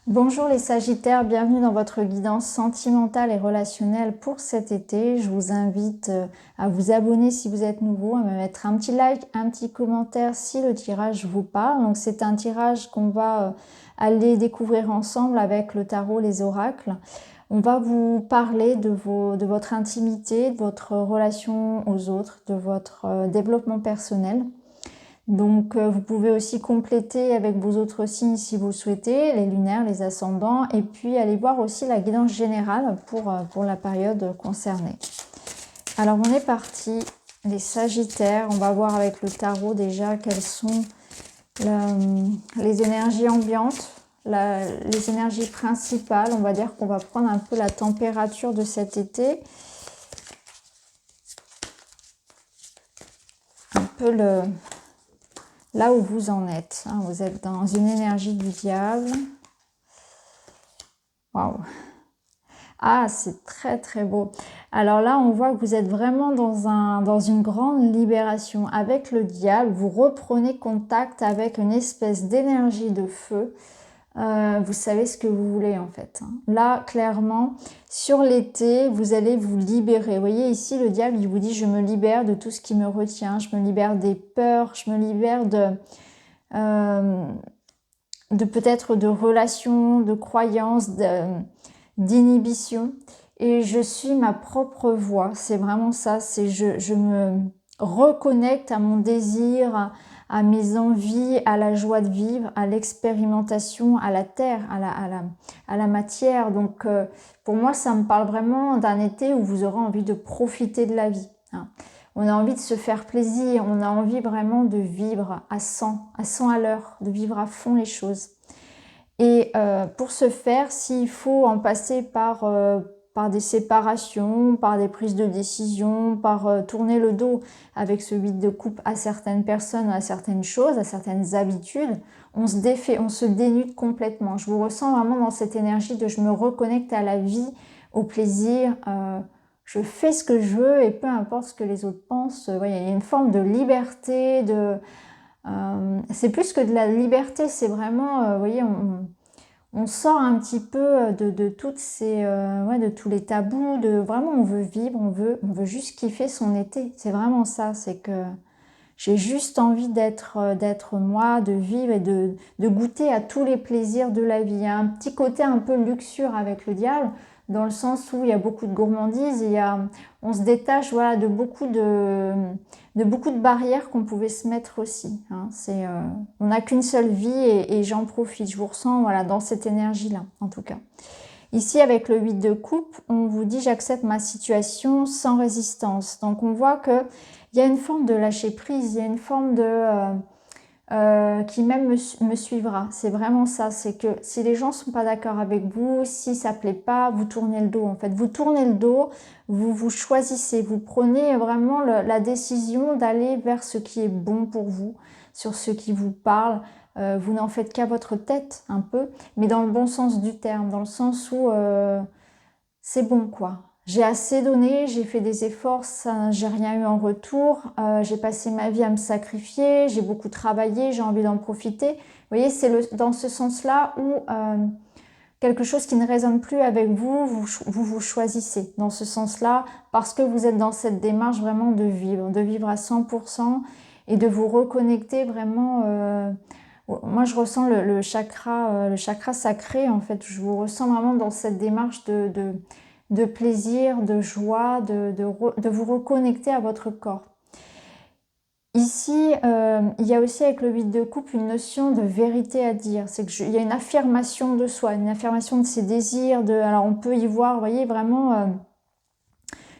Bonjour les Sagittaires, bienvenue dans votre guidance sentimentale et relationnelle pour cet été. Je vous invite à vous abonner si vous êtes nouveau, à me mettre un petit like, un petit commentaire si le tirage vous parle. Donc c'est un tirage qu'on va aller découvrir ensemble avec le tarot, les oracles. On va vous parler de votre intimité, de votre relation aux autres, de votre développement personnel. Donc vous pouvez aussi compléter avec vos autres signes si vous le souhaitez, les lunaires, les ascendants, et puis aller voir aussi la guidance générale pour la période concernée. Alors on est parti, les Sagittaires, on va voir avec le tarot déjà quelles sont les énergies ambiantes, les énergies principales. On va dire qu'on va prendre un peu la température de cet été, un peu là où vous en êtes. Vous êtes dans une énergie du diable. Waouh! Ah, c'est très très beau. Alors là, on voit que vous êtes vraiment dans une grande libération. Avec le diable, vous reprenez contact avec une espèce d'énergie de feu. Vous savez ce que vous voulez en fait. Là, clairement, sur l'été, vous allez vous libérer. Vous voyez ici, le diable, il vous dit, je me libère de tout ce qui me retient. Je me libère des peurs, je me libère de peut-être de relations, de croyances, d'inhibition. Et je suis ma propre voix. C'est vraiment ça. C'est je me reconnecte à mon désir, à mes envies, à la joie de vivre, à l'expérimentation, à la terre, à la matière. Donc pour moi, ça me parle vraiment d'un été où vous aurez envie de profiter de la vie. On a envie de se faire plaisir, on a envie vraiment de vivre à 100 à l'heure, de vivre à fond les choses. Et pour ce faire, s'il faut en passer par des séparations, par des prises de décision, par tourner le dos avec ce 8 de coupe à certaines personnes, à certaines choses, à certaines habitudes, on se défait, on se dénude complètement. Je vous ressens vraiment dans cette énergie de je me reconnecte à la vie, au plaisir, je fais ce que je veux et peu importe ce que les autres pensent. Il y a une forme de liberté, c'est plus que de la liberté, c'est vraiment, vous voyez, on sort un petit peu de toutes de tous les tabous, vraiment on veut vivre, on veut juste kiffer son été. C'est vraiment ça, c'est que j'ai juste envie d'être moi, de vivre et de goûter à tous les plaisirs de la vie. Il y a un petit côté un peu luxure avec le diable, dans le sens où il y a beaucoup de gourmandise, on se détache voilà, de beaucoup de barrières qu'on pouvait se mettre aussi. On n'a qu'une seule vie et j'en profite. Je vous ressens voilà, dans cette énergie-là, en tout cas. Ici, avec le 8 de coupe, on vous dit « j'accepte ma situation sans résistance ». Donc, on voit qu'il y a une forme de lâcher prise, il y a une forme qui même me suivra. C'est vraiment ça, c'est que si les gens ne sont pas d'accord avec vous, si ça ne plaît pas, vous tournez le dos en fait. Vous tournez le dos, vous choisissez, vous prenez vraiment la décision d'aller vers ce qui est bon pour vous, sur ce qui vous parle. Vous n'en faites qu'à votre tête un peu, mais dans le bon sens du terme, dans le sens où c'est bon quoi. J'ai assez donné, j'ai fait des efforts, j'ai rien eu en retour, j'ai passé ma vie à me sacrifier, j'ai beaucoup travaillé, j'ai envie d'en profiter. Vous voyez, c'est dans ce sens-là où quelque chose qui ne résonne plus avec vous, vous choisissez dans ce sens-là parce que vous êtes dans cette démarche vraiment de vivre à 100% et de vous reconnecter vraiment. Moi, je ressens le chakra sacré en fait. Je vous ressens vraiment dans cette démarche de plaisir, de joie, de vous reconnecter à votre corps. Ici, il y a aussi avec le 8 de coupe une notion de vérité à dire. C'est qu'il y a une affirmation de soi, une affirmation de ses désirs. Alors on peut y voir, vous voyez, vraiment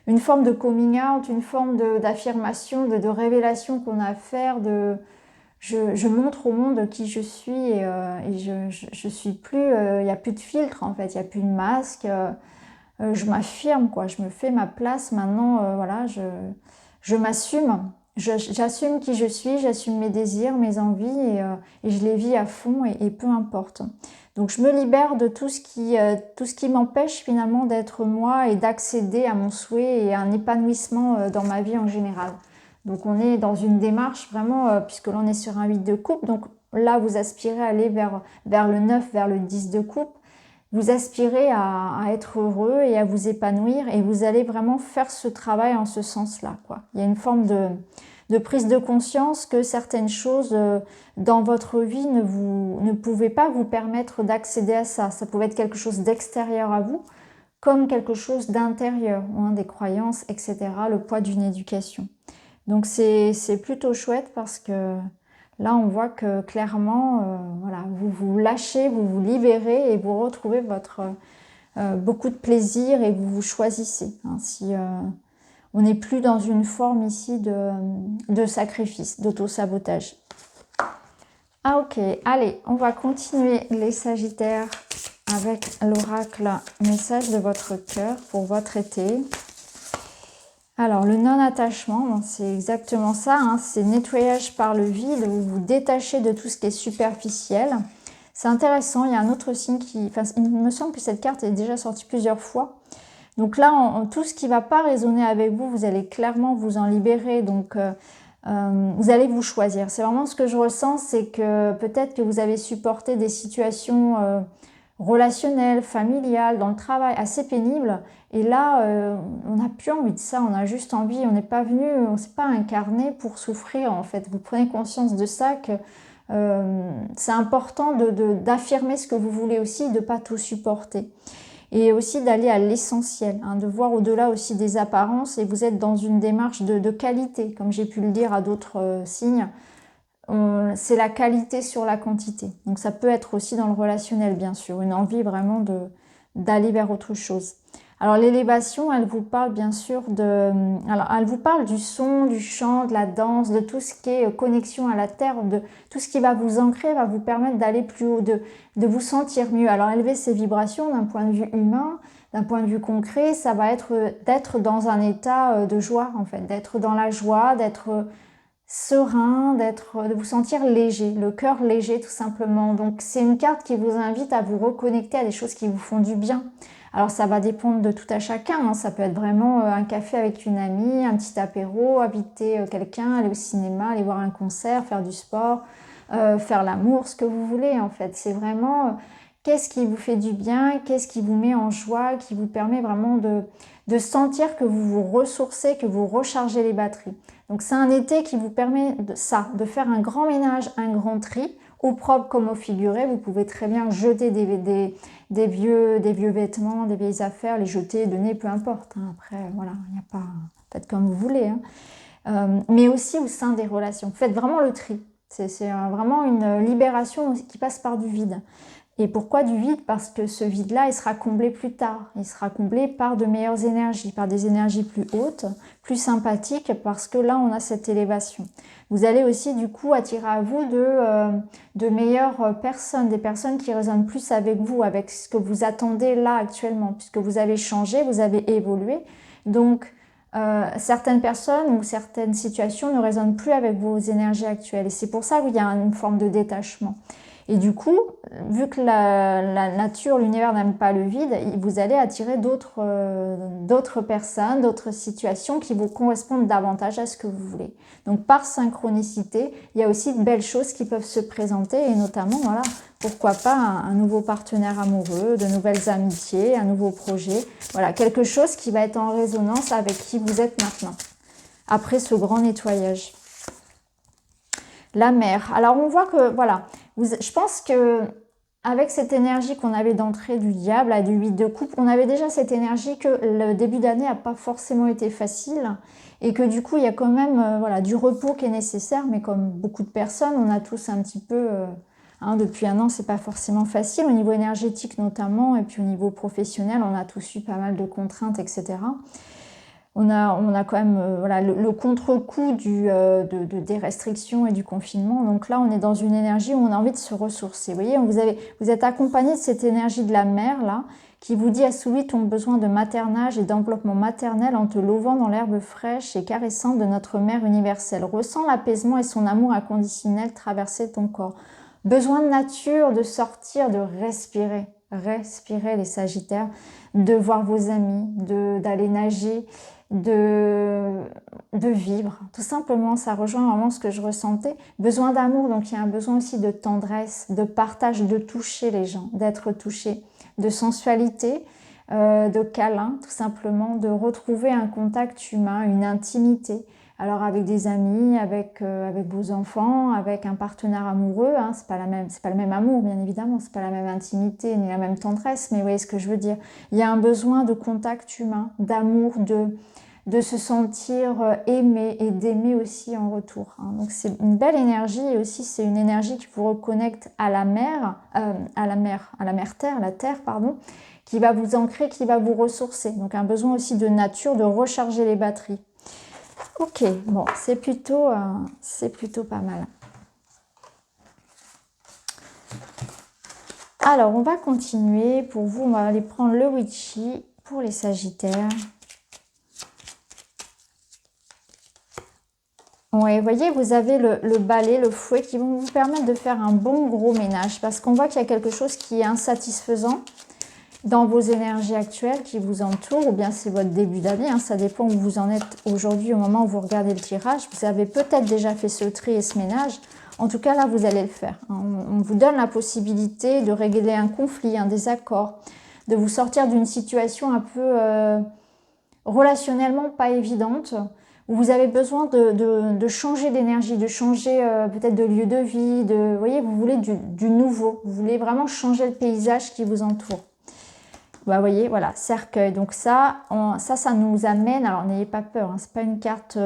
une forme de coming out, une forme d'affirmation, de révélation qu'on a à faire. Je montre au monde qui je suis et je suis plus, il n'y a plus de filtre en fait, il n'y a plus de masque. Je m'affirme quoi, je me fais ma place maintenant, voilà, je m'assume, j'assume qui je suis, j'assume mes désirs, mes envies et je les vis à fond et peu importe. Donc je me libère de tout ce qui m'empêche finalement d'être moi et d'accéder à mon souhait et à un épanouissement dans ma vie en général. Donc on est dans une démarche vraiment, puisque l'on est sur un 8 de coupe, donc là vous aspirez à aller vers le 9, vers le 10 de coupe. Vous aspirez à être heureux et à vous épanouir et vous allez vraiment faire ce travail en ce sens-là, quoi. Il y a une forme de prise de conscience que certaines choses dans votre vie ne pouvaient pas vous permettre d'accéder à ça. Ça pouvait être quelque chose d'extérieur à vous, comme quelque chose d'intérieur, hein, des croyances, etc., le poids d'une éducation. Donc c'est plutôt chouette parce que là on voit que clairement, voilà, vous vous lâchez, vous vous libérez et vous retrouvez beaucoup de plaisir et vous vous choisissez. Hein, si on n'est plus dans une forme ici de sacrifice, d'auto-sabotage. Ah ok, allez, on va continuer les Sagittaires avec l'oracle message de votre cœur pour votre été. Alors, le non-attachement, c'est exactement ça, hein, c'est nettoyage par le vide, vous vous détachez de tout ce qui est superficiel. C'est intéressant, il y a un autre signe qui... Enfin, il me semble que cette carte est déjà sortie plusieurs fois. Donc là, tout ce qui ne va pas résonner avec vous, vous allez clairement vous en libérer, donc vous allez vous choisir. C'est vraiment ce que je ressens, c'est que peut-être que vous avez supporté des situations relationnelles, familiales, dans le travail, assez pénibles. Et là, on n'a plus envie de ça, on a juste envie, on n'est pas venu, on ne s'est pas incarné pour souffrir en fait. Vous prenez conscience de ça, que c'est important d'affirmer ce que vous voulez aussi, de ne pas tout supporter. Et aussi d'aller à l'essentiel, hein, de voir au-delà aussi des apparences, et vous êtes dans une démarche de qualité, comme j'ai pu le dire à d'autres signes. C'est la qualité sur la quantité. Donc ça peut être aussi dans le relationnel, bien sûr, une envie vraiment d'aller vers autre chose. Alors l'élévation, elle vous parle bien sûr alors elle vous parle du son, du chant, de la danse, de tout ce qui est connexion à la terre, de tout ce qui va vous ancrer, va vous permettre d'aller plus haut, de vous sentir mieux. Alors élever ses vibrations d'un point de vue humain, d'un point de vue concret, ça va être d'être dans un état de joie en fait, d'être dans la joie, d'être serein, de vous sentir léger, le cœur léger tout simplement. Donc c'est une carte qui vous invite à vous reconnecter à des choses qui vous font du bien. Alors ça va dépendre de tout à chacun, hein. Ça peut être vraiment un café avec une amie, un petit apéro, inviter quelqu'un, aller au cinéma, aller voir un concert, faire du sport, faire l'amour, ce que vous voulez en fait. C'est vraiment qu'est-ce qui vous fait du bien, qu'est-ce qui vous met en joie, qui vous permet vraiment de sentir que vous vous ressourcez, que vous rechargez les batteries. Donc c'est un été qui vous permet de faire un grand ménage, un grand tri, au propre comme au figuré. Vous pouvez très bien jeter des vieux vêtements, des vieilles affaires, les jeter, donner, peu importe. Hein. Après, voilà, il n'y a pas... Faites comme vous voulez. Hein. Mais aussi au sein des relations. Faites vraiment le tri. C'est vraiment une libération qui passe par du vide. Et pourquoi du vide? Parce que ce vide-là, il sera comblé plus tard. Il sera comblé par de meilleures énergies, par des énergies plus hautes, plus sympathiques, parce que là, on a cette élévation. Vous allez aussi, du coup, attirer à vous de meilleures personnes, des personnes qui résonnent plus avec vous, avec ce que vous attendez là actuellement, puisque vous avez changé, vous avez évolué. Donc, certaines personnes ou certaines situations ne résonnent plus avec vos énergies actuelles. Et c'est pour ça qu'il y a une forme de détachement. Et du coup, vu que la nature, l'univers n'aime pas le vide, vous allez attirer d'autres personnes, d'autres situations qui vous correspondent davantage à ce que vous voulez. Donc par synchronicité, il y a aussi de belles choses qui peuvent se présenter et notamment, voilà, pourquoi pas un nouveau partenaire amoureux, de nouvelles amitiés, un nouveau projet. Voilà, quelque chose qui va être en résonance avec qui vous êtes maintenant, après ce grand nettoyage. La mer. Alors on voit que, voilà, je pense que avec cette énergie qu'on avait d'entrée du diable, à du 8 de coupe, on avait déjà cette énergie que le début d'année n'a pas forcément été facile et que du coup il y a quand même voilà, du repos qui est nécessaire, mais comme beaucoup de personnes, on a tous un petit peu, depuis un an, c'est pas forcément facile, au niveau énergétique notamment, et puis au niveau professionnel, on a tous eu pas mal de contraintes, etc. On a quand même voilà, le contre-coup des restrictions et du confinement. Donc là, on est dans une énergie où on a envie de se ressourcer. Vous voyez, vous êtes accompagné de cette énergie de la mer, là, qui vous dit assouvir ton besoin de maternage et d'enveloppement maternel en te lovant dans l'herbe fraîche et caressante de notre mère universelle. Ressens l'apaisement et son amour inconditionnel traverser ton corps. Besoin de nature, de sortir, de respirer. Respirez les Sagittaires, de voir vos amis, d'aller nager, de vivre. Tout simplement, ça rejoint vraiment ce que je ressentais. Besoin d'amour, donc il y a un besoin aussi de tendresse, de partage, de toucher les gens, d'être touché, de sensualité, de câlin, tout simplement, de retrouver un contact humain, une intimité. Alors avec des amis, avec vos enfants, avec un partenaire amoureux, hein, c'est pas le même amour, bien évidemment, c'est pas la même intimité ni la même tendresse, mais vous voyez ce que je veux dire. Il y a un besoin de contact humain, d'amour, de se sentir aimé et d'aimer aussi en retour. Hein. Donc c'est une belle énergie et aussi c'est une énergie qui vous reconnecte à la mer, à la mère terre, la terre, pardon, qui va vous ancrer, qui va vous ressourcer. Donc un besoin aussi de nature, de recharger les batteries. Ok, bon, c'est plutôt pas mal. Alors, on va continuer. Pour vous, on va aller prendre le witchy pour les sagittaires. Ouais, vous voyez, vous avez le balai, le fouet qui vont vous permettre de faire un bon gros ménage parce qu'on voit qu'il y a quelque chose qui est insatisfaisant dans vos énergies actuelles qui vous entourent, ou bien c'est votre début d'année, hein, ça dépend où vous en êtes aujourd'hui au moment où vous regardez le tirage. Vous avez peut-être déjà fait ce tri et ce ménage. En tout cas, là, vous allez le faire. On vous donne la possibilité de régler un conflit, un désaccord, de vous sortir d'une situation un peu relationnellement pas évidente, où vous avez besoin de changer d'énergie, de changer peut-être de lieu de vie, vous voyez, vous voulez du nouveau, vous voulez vraiment changer le paysage qui vous entoure. Bah, vous voyez, voilà, cercueil. Donc ça nous amène, alors n'ayez pas peur, hein, c'est pas une carte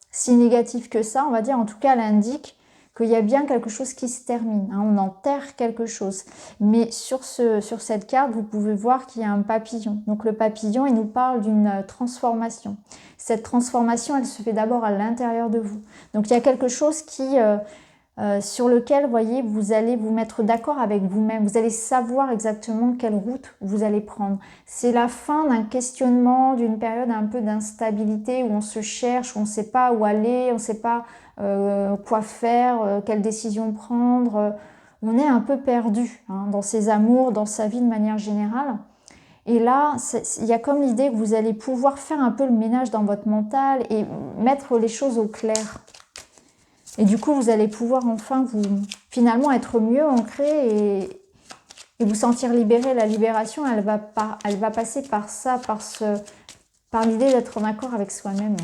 si négative que ça, on va dire. En tout cas, elle indique qu'il y a bien quelque chose qui se termine. Hein, on enterre quelque chose. Mais sur cette carte, vous pouvez voir qu'il y a un papillon. Donc le papillon, il nous parle d'une transformation. Cette transformation, elle se fait d'abord à l'intérieur de vous. Donc il y a quelque chose qui... sur lequel, vous voyez, vous allez vous mettre d'accord avec vous-même. Vous allez savoir exactement quelle route vous allez prendre. C'est la fin d'un questionnement, d'une période un peu d'instabilité où on se cherche, où on ne sait pas où aller, on ne sait pas quoi faire, quelle décision prendre. On est un peu perdu hein, dans ses amours, dans sa vie de manière générale. Et là, il y a comme l'idée que vous allez pouvoir faire un peu le ménage dans votre mental et mettre les choses au clair. Et du coup, vous allez pouvoir enfin finalement être mieux ancré et vous sentir libéré. La libération, elle va passer par ça, par l'idée d'être en accord avec soi-même.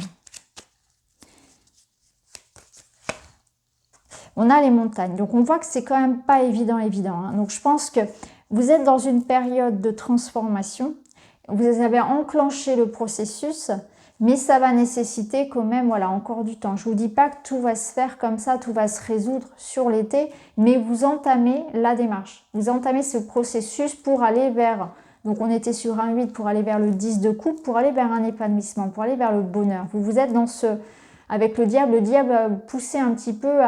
On a les montagnes. Donc, on voit que c'est quand même pas évident. Hein. Donc, je pense que vous êtes dans une période de transformation. Vous avez enclenché le processus. Mais ça va nécessiter quand même, voilà, encore du temps. Je ne vous dis pas que tout va se faire comme ça, tout va se résoudre sur l'été, mais vous entamez la démarche. Vous entamez ce processus pour aller vers, donc on était sur un 8, pour aller vers le 10 de coupe, pour aller vers un épanouissement, pour aller vers le bonheur. Vous êtes dans avec le diable poussé un petit peu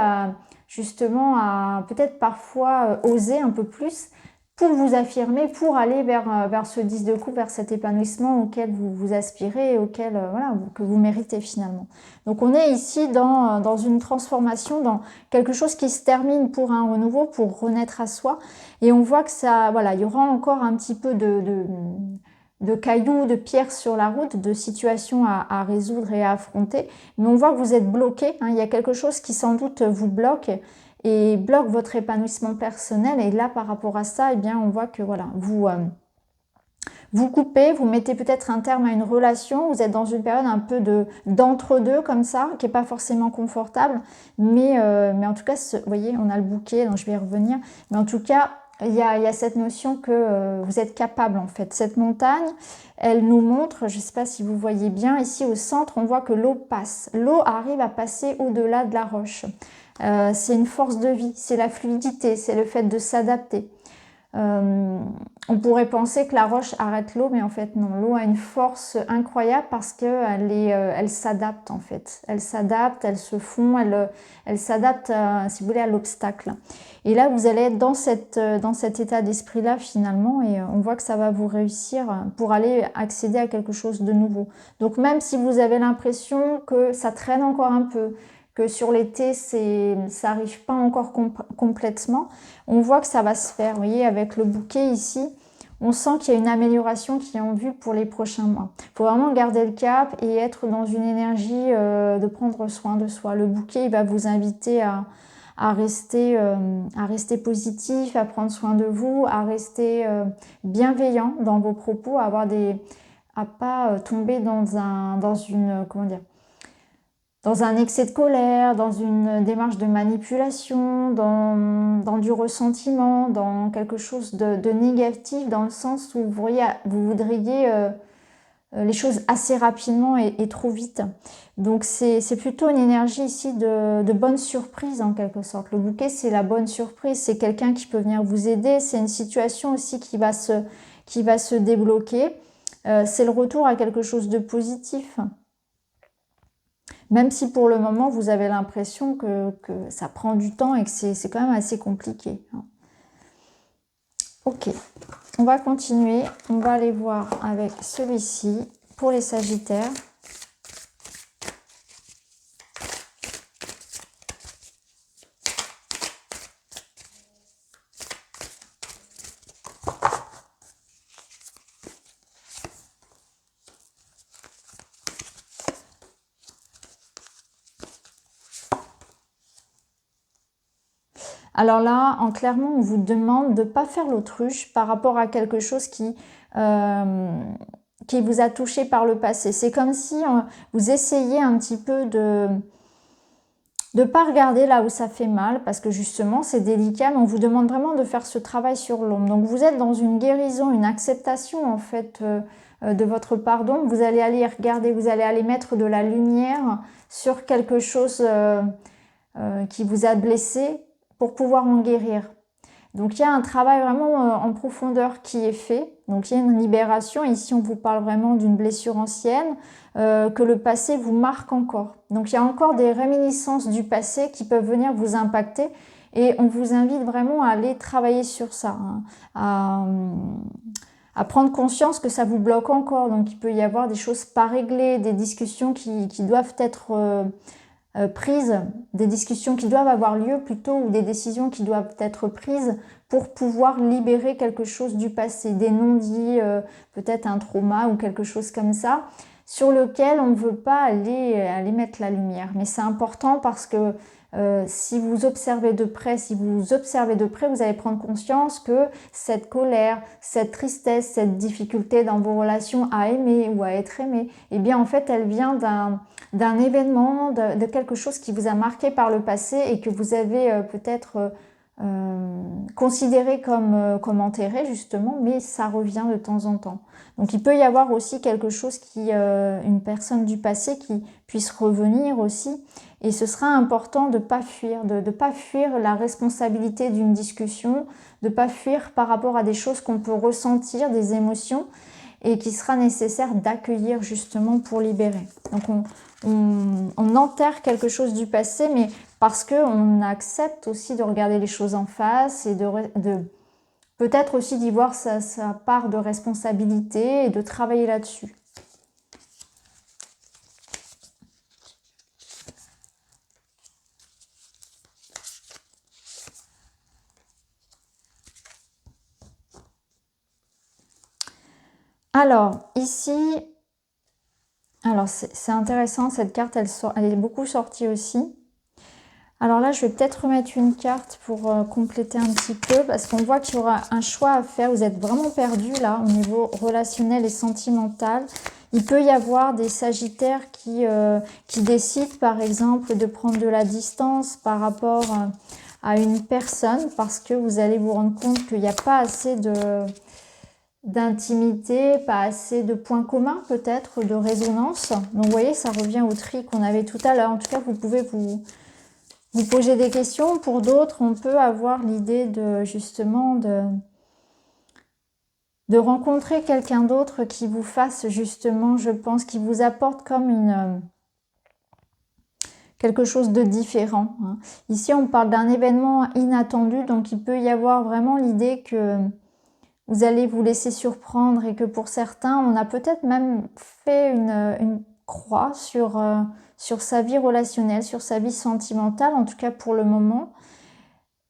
justement à peut-être parfois oser un peu plus, pour vous affirmer, pour aller vers ce 10 de coupe, vers cet épanouissement auquel vous aspirez et voilà, que vous méritez finalement. Donc on est ici dans une transformation, dans quelque chose qui se termine pour un renouveau, pour renaître à soi. Et on voit que ça, voilà, il y aura encore un petit peu de cailloux, de pierres sur la route, de situations à résoudre et à affronter. Mais on voit que vous êtes bloqué, hein, il y a quelque chose qui sans doute vous bloque et bloque votre épanouissement personnel. Et là, par rapport à ça, eh bien, on voit que voilà, vous coupez, vous mettez peut-être un terme à une relation, vous êtes dans une période un peu d'entre-deux comme ça, qui n'est pas forcément confortable, mais en tout cas, vous voyez, on a le bouquet, donc je vais y revenir, mais en tout cas, il y a cette notion que vous êtes capable en fait. Cette montagne, elle nous montre, je ne sais pas si vous voyez bien, ici au centre, on voit que l'eau passe. L'eau arrive à passer au-delà de la roche. C'est une force de vie, c'est la fluidité, c'est le fait de s'adapter. On pourrait penser que la roche arrête l'eau, mais en fait non, l'eau a une force incroyable parce qu'elle s'adapte en fait. Elle s'adapte, elle se fond, elle s'adapte, si vous voulez, à l'obstacle. Et là, vous allez être dans cet état d'esprit-là finalement, et on voit que ça va vous réussir pour aller accéder à quelque chose de nouveau. Donc même si vous avez l'impression que ça traîne encore un peu, que sur l'été, ça n'arrive pas encore complètement, on voit que ça va se faire. Vous voyez, avec le bouquet ici, on sent qu'il y a une amélioration qui est en vue pour les prochains mois. Il faut vraiment garder le cap et être dans une énergie de prendre soin de soi. Le bouquet, il va vous inviter à rester positif, à prendre soin de vous, à rester bienveillant dans vos propos, à pas tomber dans un excès de colère, dans une démarche de manipulation, dans du ressentiment, dans quelque chose de négatif, dans le sens où vous voudriez les choses assez rapidement et trop vite. Donc c'est plutôt une énergie ici de bonne surprise en quelque sorte. Le bouquet, c'est la bonne surprise, c'est quelqu'un qui peut venir vous aider, c'est une situation aussi qui va se débloquer. C'est le retour à quelque chose de positif. Même si pour le moment, vous avez l'impression que ça prend du temps et que c'est quand même assez compliqué. Ok, on va continuer. On va aller voir avec celui-ci pour les Sagittaires. Alors là, clairement, on vous demande de ne pas faire l'autruche par rapport à quelque chose qui vous a touché par le passé. C'est comme si vous essayez un petit peu de ne pas regarder là où ça fait mal, parce que justement, c'est délicat, mais on vous demande vraiment de faire ce travail sur l'ombre. Donc, vous êtes dans une guérison, une acceptation, en fait, de votre pardon. Vous allez aller regarder, vous allez aller mettre de la lumière sur quelque chose qui vous a blessé, pour pouvoir en guérir. Donc il y a un travail vraiment en profondeur qui est fait. Donc il y a une libération. Ici on vous parle vraiment d'une blessure ancienne, que le passé vous marque encore. Donc il y a encore des réminiscences du passé qui peuvent venir vous impacter. Et on vous invite vraiment à aller travailler sur ça, hein, à prendre conscience que ça vous bloque encore. Donc il peut y avoir des choses pas réglées, des discussions qui doivent être prises, des discussions qui doivent avoir lieu plutôt, ou des décisions qui doivent être prises pour pouvoir libérer quelque chose du passé, des non-dits, peut-être un trauma ou quelque chose comme ça, sur lequel on ne veut pas aller mettre la lumière. Mais c'est important parce que si vous observez de près, vous allez prendre conscience que cette colère, cette tristesse, cette difficulté dans vos relations à aimer ou à être aimé, eh bien en fait elle vient d'un événement, de quelque chose qui vous a marqué par le passé et que vous avez peut-être considéré comme enterré justement, mais ça revient de temps en temps. Donc il peut y avoir aussi quelque chose une personne du passé qui puisse revenir aussi, et ce sera important de pas fuir, de pas fuir la responsabilité d'une discussion, de pas fuir par rapport à des choses qu'on peut ressentir, des émotions, et qui sera nécessaire d'accueillir justement pour libérer. Donc on enterre quelque chose du passé, mais parce qu'on accepte aussi de regarder les choses en face et de peut-être aussi d'y voir sa part de responsabilité et de travailler là-dessus. Alors, ici, c'est intéressant, cette carte, elle est beaucoup sortie aussi. Alors là, je vais peut-être remettre une carte pour compléter un petit peu, parce qu'on voit qu'il y aura un choix à faire. Vous êtes vraiment perdu là, au niveau relationnel et sentimental. Il peut y avoir des Sagittaires qui décident, par exemple, de prendre de la distance par rapport à une personne, parce que vous allez vous rendre compte qu'il n'y a pas assez d'intimité, pas assez de points communs peut-être, de résonance. Donc vous voyez, ça revient au tri qu'on avait tout à l'heure. En tout cas, vous pouvez vous poser des questions. Pour d'autres, on peut avoir l'idée justement de rencontrer quelqu'un d'autre qui vous fasse justement, je pense, qui vous apporte comme quelque chose de différent. Hein. Ici, on parle d'un événement inattendu, donc il peut y avoir vraiment l'idée que vous allez vous laisser surprendre et que pour certains, on a peut-être même fait une croix sur sa vie relationnelle, sur sa vie sentimentale, en tout cas pour le moment.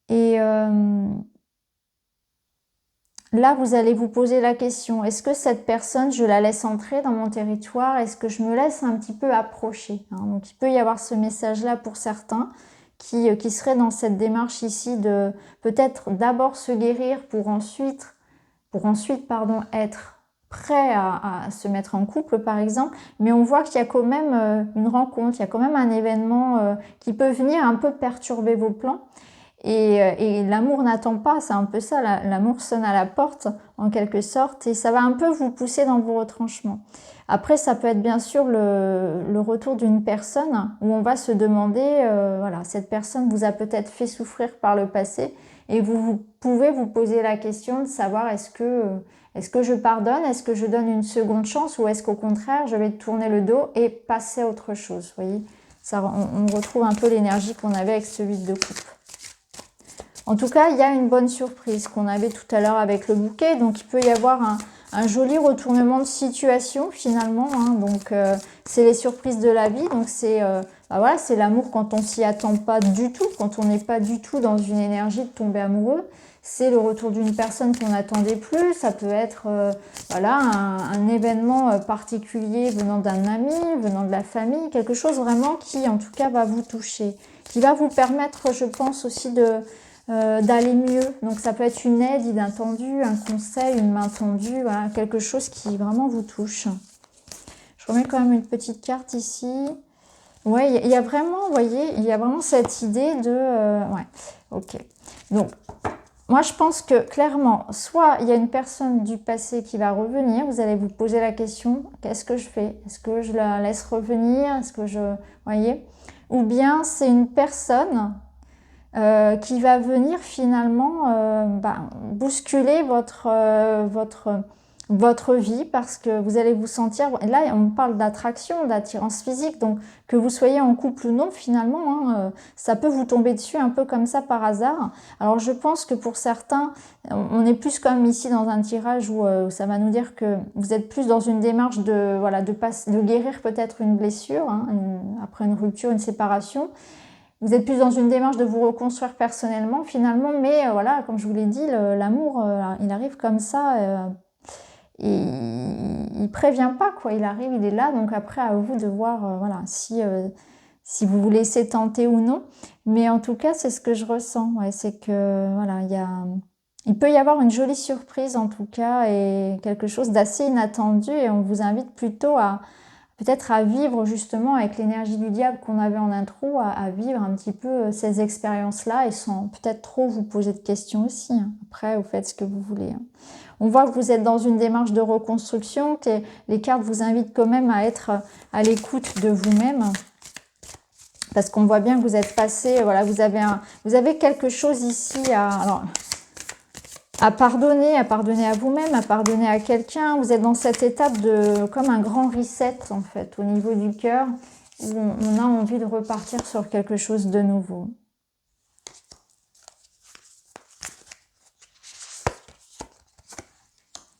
Et là, vous allez vous poser la question, est-ce que cette personne, je la laisse entrer dans mon territoire? Est-ce que je me laisse un petit peu approcher, hein? Donc, il peut y avoir ce message-là pour certains qui seraient dans cette démarche ici de peut-être d'abord se guérir pour ensuite pardon, être prêt à se mettre en couple, par exemple. Mais on voit qu'il y a quand même une rencontre, il y a quand même un événement qui peut venir un peu perturber vos plans. Et l'amour n'attend pas, c'est un peu ça, l'amour sonne à la porte en quelque sorte et ça va un peu vous pousser dans vos retranchements. Après, ça peut être bien sûr le retour d'une personne où on va se demander, voilà, cette personne vous a peut-être fait souffrir par le passé et vous pouvez vous poser la question de savoir est-ce que je pardonne, est-ce que je donne une seconde chance ou est-ce qu'au contraire je vais tourner le dos et passer à autre chose, vous voyez, ça, on retrouve un peu l'énergie qu'on avait avec ce 8 de coupe. En tout cas, il y a une bonne surprise qu'on avait tout à l'heure avec le bouquet. Donc, il peut y avoir un joli retournement de situation finalement. Hein. Donc, c'est les surprises de la vie. Donc, bah voilà, c'est l'amour quand on s'y attend pas du tout, quand on n'est pas du tout dans une énergie de tomber amoureux. C'est le retour d'une personne qu'on n'attendait plus. Ça peut être voilà, un événement particulier venant d'un ami, venant de la famille. Quelque chose vraiment qui, en tout cas, va vous toucher. Qui va vous permettre, je pense, aussi d'aller mieux. Donc ça peut être une aide inattendue, un conseil, une main tendue, voilà, quelque chose qui vraiment vous touche. Je remets quand même une petite carte ici. Ouais, il y a vraiment, vous voyez, il y a vraiment cette idée de... ouais, ok. Donc, moi je pense que clairement, soit il y a une personne du passé qui va revenir, vous allez vous poser la question, qu'est-ce que je fais? Est-ce que je la laisse revenir? Est-ce que je... voyez? Ou bien c'est une personne... qui va venir finalement bousculer votre vie parce que vous allez vous sentir, là on parle d'attraction, d'attirance physique, donc que vous soyez en couple ou non finalement, hein, ça peut vous tomber dessus un peu comme ça par hasard. Alors je pense que pour certains, on est plus comme ici dans un tirage où ça va nous dire que vous êtes plus dans une démarche de, voilà, de guérir peut-être une blessure, hein, après une rupture, une séparation. Vous êtes plus dans une démarche de vous reconstruire personnellement finalement, mais voilà, comme je vous l'ai dit, l'amour, il arrive comme ça, il prévient pas, quoi. Il arrive, il est là, donc après à vous de voir voilà, si vous vous laissez tenter ou non. Mais en tout cas, c'est ce que je ressens, ouais, c'est que voilà, il peut y avoir une jolie surprise en tout cas et quelque chose d'assez inattendu et on vous invite plutôt à peut-être à vivre justement avec l'énergie du diable qu'on avait en intro, à vivre un petit peu ces expériences-là et sans peut-être trop vous poser de questions aussi. Hein. Après, vous faites ce que vous voulez. Hein. On voit que vous êtes dans une démarche de reconstruction, que les cartes vous invitent quand même à être à l'écoute de vous-même. Parce qu'on voit bien que vous êtes passé, voilà, vous avez quelque chose ici à pardonner à vous-même, à pardonner à quelqu'un. Vous êtes dans cette étape de comme un grand reset en fait au niveau du cœur où on a envie de repartir sur quelque chose de nouveau.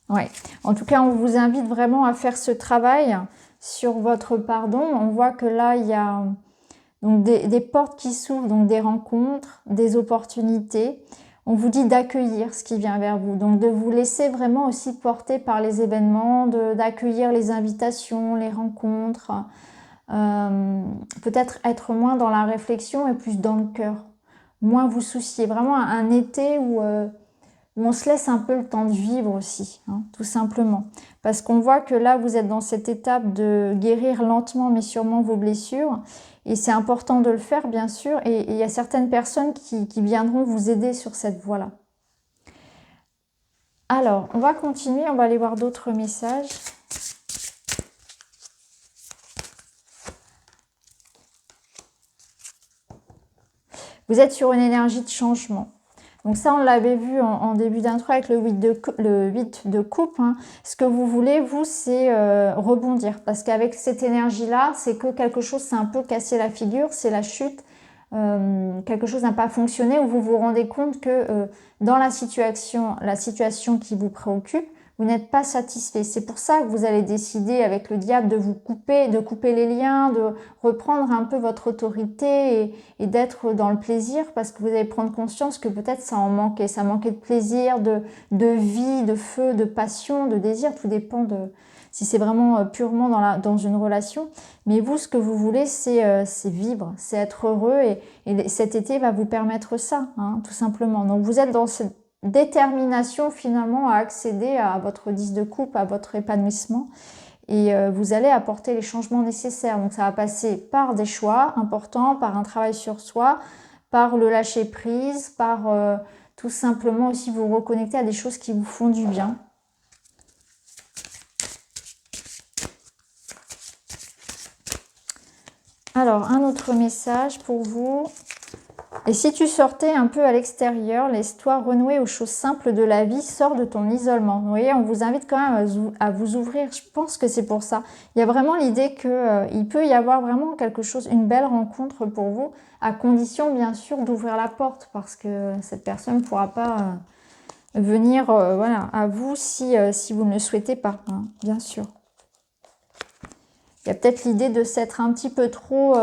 Ouais. En tout cas, on vous invite vraiment à faire ce travail sur votre pardon. On voit que là, il y a donc des portes qui s'ouvrent, donc des rencontres, des opportunités. On vous dit d'accueillir ce qui vient vers vous, donc de vous laisser vraiment aussi porter par les événements, d'accueillir les invitations, les rencontres, peut-être être moins dans la réflexion et plus dans le cœur, moins vous soucier, vraiment un été où on se laisse un peu le temps de vivre aussi, hein, tout simplement. Parce qu'on voit que là, vous êtes dans cette étape de guérir lentement mais sûrement vos blessures. Et c'est important de le faire, bien sûr. Et il y a certaines personnes qui viendront vous aider sur cette voie-là. Alors, on va continuer. On va aller voir d'autres messages. Vous êtes sur une énergie de changement. Donc ça, on l'avait vu en début d'intro avec le 8 de coupe. Hein. Ce que vous voulez, vous, c'est rebondir. Parce qu'avec cette énergie-là, c'est que quelque chose s'est un peu cassé la figure, c'est la chute. Quelque chose n'a pas fonctionné où vous vous rendez compte que dans la situation qui vous préoccupe, vous n'êtes pas satisfait. C'est pour ça que vous allez décider avec le diable de vous couper, de couper les liens, de reprendre un peu votre autorité et d'être dans le plaisir, parce que vous allez prendre conscience que peut-être ça en manquait. Ça manquait de plaisir, de vie, de feu, de passion, de désir. Tout dépend de si c'est vraiment purement dans une relation. Mais vous, ce que vous voulez, c'est vivre, c'est être heureux. Et cet été va vous permettre ça, hein, tout simplement. Donc vous êtes dans cette détermination finalement à accéder à votre 10 de coupe, à votre épanouissement. Et vous allez apporter les changements nécessaires. Donc ça va passer par des choix importants, par un travail sur soi, par le lâcher prise, par tout simplement aussi vous reconnecter à des choses qui vous font du bien. Alors, un autre message pour vous. Et si tu sortais un peu à l'extérieur, laisse-toi renouer aux choses simples de la vie, sors de ton isolement. Vous voyez, on vous invite quand même à vous ouvrir. Je pense que c'est pour ça. Il y a vraiment l'idée qu'il peut y avoir vraiment quelque chose, une belle rencontre pour vous, à condition bien sûr d'ouvrir la porte, parce que cette personne ne pourra pas venir voilà, à vous si vous ne le souhaitez pas, hein, bien sûr. Il y a peut-être l'idée de s'être un petit peu trop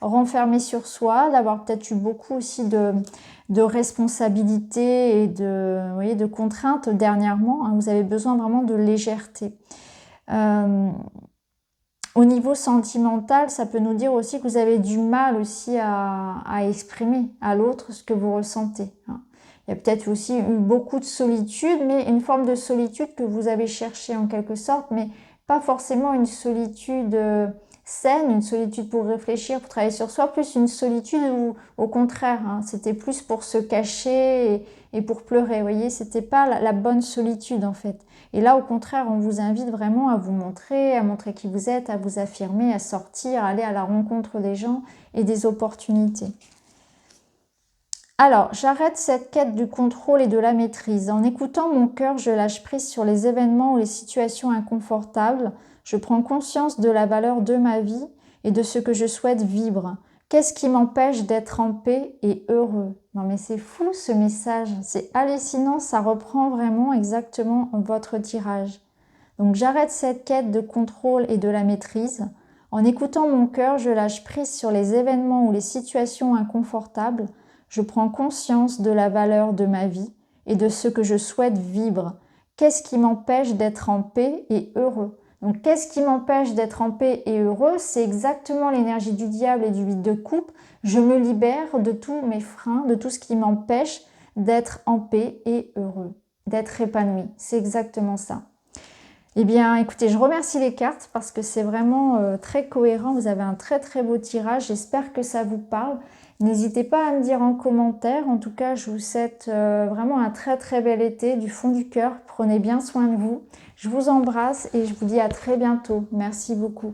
renfermé sur soi, d'avoir peut-être eu beaucoup aussi de responsabilités et vous voyez, de contraintes dernièrement. Hein, vous avez besoin vraiment de légèreté. Au niveau sentimental, ça peut nous dire aussi que vous avez du mal aussi à exprimer à l'autre ce que vous ressentez. Hein. Il y a peut-être aussi eu beaucoup de solitude, mais une forme de solitude que vous avez cherchée en quelque sorte, mais pas forcément une solitude saine, une solitude pour réfléchir, pour travailler sur soi, plus une solitude où, au contraire, hein, c'était plus pour se cacher et pour pleurer. Vous voyez, c'était pas la bonne solitude en fait. Et là, au contraire, on vous invite vraiment à vous montrer, à montrer qui vous êtes, à vous affirmer, à sortir, à aller à la rencontre des gens et des opportunités. Alors, j'arrête cette quête du contrôle et de la maîtrise. En écoutant mon cœur, je lâche prise sur les événements ou les situations inconfortables. Je prends conscience de la valeur de ma vie et de ce que je souhaite vivre. Qu'est-ce qui m'empêche d'être en paix et heureux? Non mais c'est fou ce message, c'est hallucinant, ça reprend vraiment exactement votre tirage. Donc j'arrête cette quête de contrôle et de la maîtrise. En écoutant mon cœur, je lâche prise sur les événements ou les situations inconfortables. Je prends conscience de la valeur de ma vie et de ce que je souhaite vivre. Qu'est-ce qui m'empêche d'être en paix et heureux? Donc, qu'est-ce qui m'empêche d'être en paix et heureux? C'est exactement l'énergie du diable et du 8 de coupe. Je me libère de tous mes freins, de tout ce qui m'empêche d'être en paix et heureux, d'être épanoui. C'est exactement ça. Eh bien, écoutez, je remercie les cartes parce que c'est vraiment très cohérent. Vous avez un très très beau tirage. J'espère que ça vous parle. N'hésitez pas à me dire en commentaire. En tout cas, je vous souhaite vraiment un très très bel été du fond du cœur. Prenez bien soin de vous. Je vous embrasse et je vous dis à très bientôt. Merci beaucoup.